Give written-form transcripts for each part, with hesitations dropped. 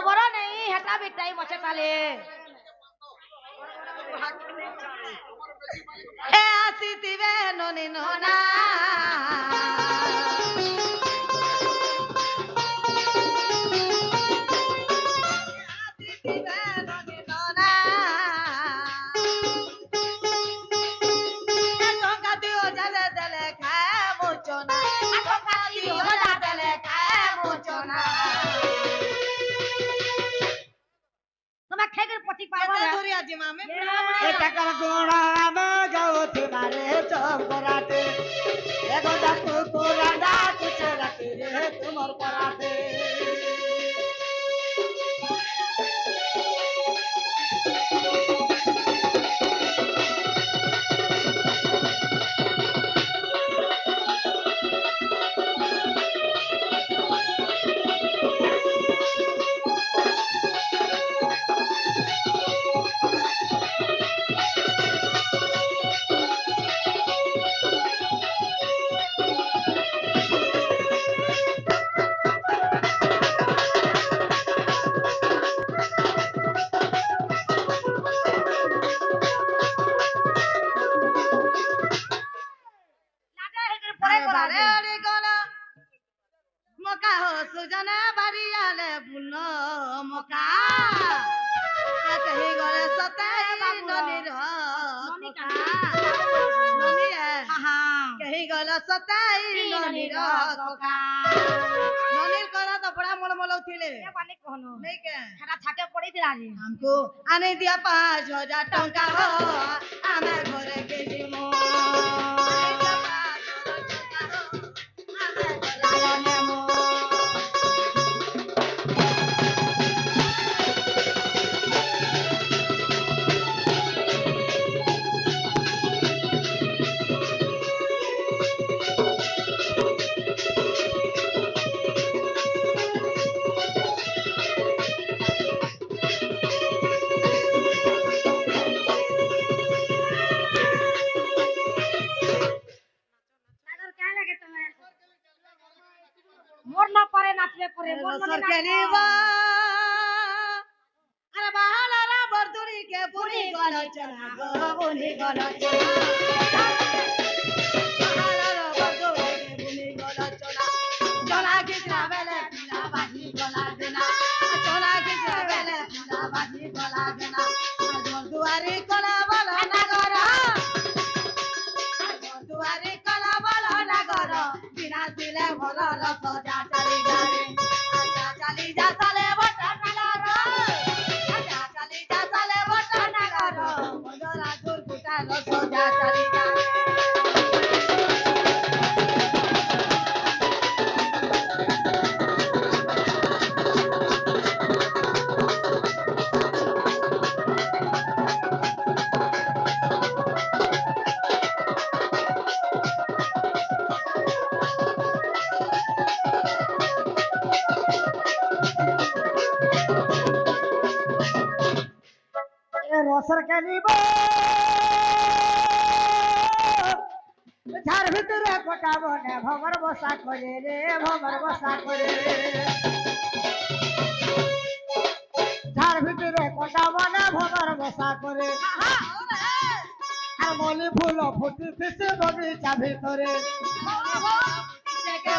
बड़ा नहीं हटा बेटा ही मचे ताले ए आसी तिवे नोनी नोना तुम्हारे पराते सुजना बारियाले बुनो मका कहीं गले सताई ननी मका ननी है कहीं गले सताई ननी मका ननी करा तो बड़ा मोल मोल उठिले ये पानी कहनो नहीं के खाना छाके पड़ी थी आज हमको आने दिया 5,000 टंका हो आमे घरे के दिमो अरे बाहर बर्दुरी के बुरी गलो चला गो बुरी गलो चला बर्दुरी के बुरी गलो चला चला किसरा बेले पिला बाजी गला देना चला किसरा बेले पिला बाजी गला देना दुआरी कला बोलो नगर दुआरी कला बोलो नगर बिना दिले भलो सजा चली गाड़ी चली जा साले बटन नगर चली जा साले बटन नगर बजरा दूर कुटा लो सजा चली जा रोसर के नीबो झार भितरे कोटा बने भमर बसा करे रे भमर बसा करे झार भितरे कोटा बने भमर बसा करे আর মলি ফুল ফুটিতেছে বগিচা ভিতরে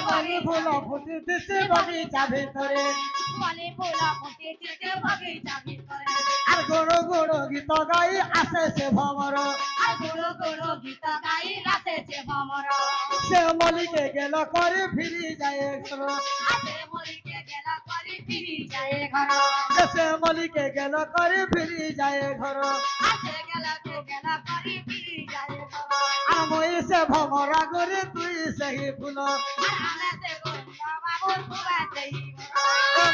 মলি ফুল ফুটিতেছে বগিচা ভিতরে মলি ফুল ফুটিতেছে বগিচা ভিতরে আর গোড়ো গোড়ো গীত গাই আসেছে ভমর আর গোড়ো গোড়ো গীত গাই আসেছে ভমর সে মলিকে গেল করে ফিরি যায় ঘর আসে মলিকে গেল করে ফিরি যায় ঘর সে মলিকে গেল করে ফিরি যায় ঘর আসে গেল করে ফিরি যায় ঘর আর মই সে ভমরা করে তুই সেই ফুল আর আমি সে গোবিন্দ বাবু ফুলা সেই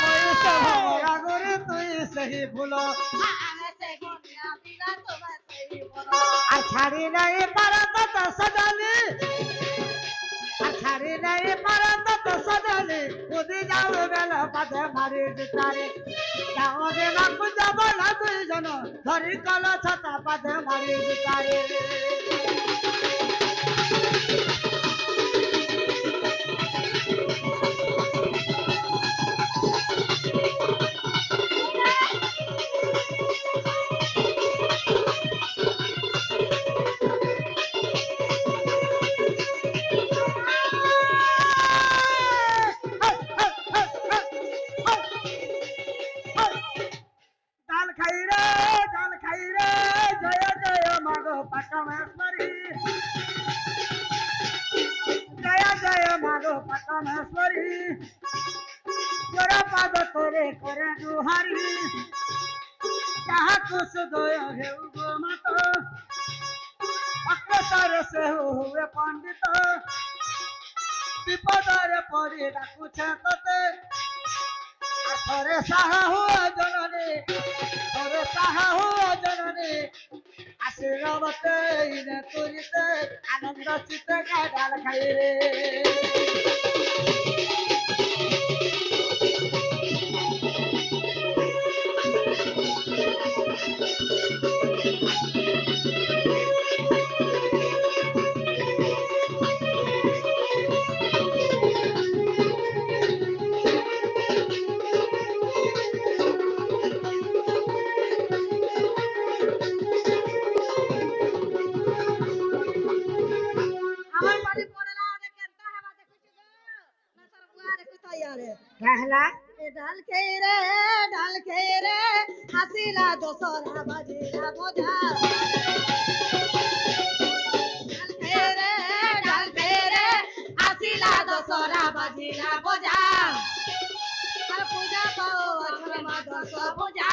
মই সে ভমরা করে তুই সেই ফুল আমি সে গোবিন্দ দিলা তোমা সেই বড় আর ছাড়ি নাই পারা তো সজালি আর ছাড়ি নাই পারা তো সজালি যদি যাও বেলা পাতে মারি দিতারে যাও বেলা যাব না দুইজন ধরি কল ছাতা পাতে মারি দিতারে ডাল খাই রে জয় জয় মাগো পাটমেশ্বরী জয় জয় মাগো পাটমেশ্বরী তোর পাদ তোরে করে দুহারি যাহাକୁ সুদয় হেউ গো মাত অগ্রসর সে হুয়ে পণ্ডিত বিপদরে পরি ডাকুছে তোতে থরে সাহা হুয়া জননী থরে সাহা হুয়া জননী আশীর্বাদে ইনে তুরিতে আনন্দ চিত্তে ডাল খাই রে আমার বাড়ি পড়লা দেখেন তা হাবা দেখুছি গো না সর বুয়া দেখু তাই আরে कहला ডাল খেয়ে রে হাসিলা দোসরা বাজিলা বোঝা ডাল খেয়ে রে হাসিলা দোসরা বাজিলা বোঝা আর পূজা পাও অছর মা দশ পূজা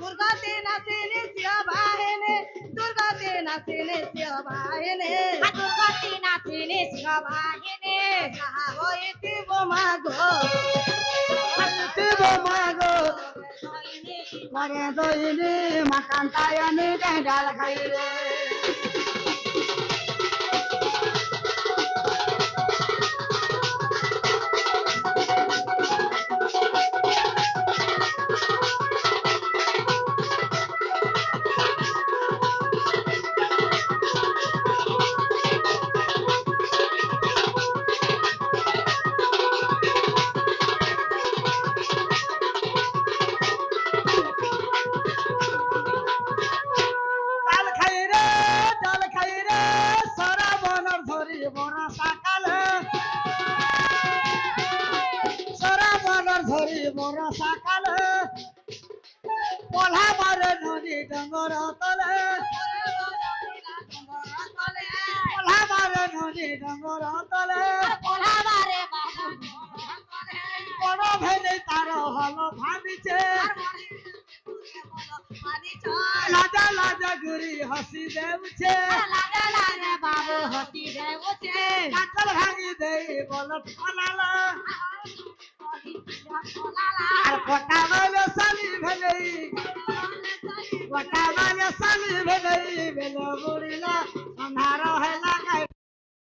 দুর্গাতে নাচেনে শিব বাহিনে দুর্গাতে নাচেনে শিব বাহিনে দুর্গাতে নাচেনে শিব বাহিনে সাহা হইতে বোমা গো শিব মাগো করে দইনি মাকান তায়ানি ডাল খাই রে ডাল খাই রে সারা বনর ধরি বড় সকালে সারা বনর ধরি বড় সকালে পলা মারে নদী ডঙ্গর তলে পলা মারে নদী ডঙ্গর তলে বড় ভেদে তার হল ভাবিছে লাজা লাজা গুরি হসি দেউছে বাবু হসি দেউছে কাকল ভাঙি দেই বল ফলালা আর কোটা বলে সালি ভেলেই কোটা বলে সালি ভেলেই বেলে বুড়ি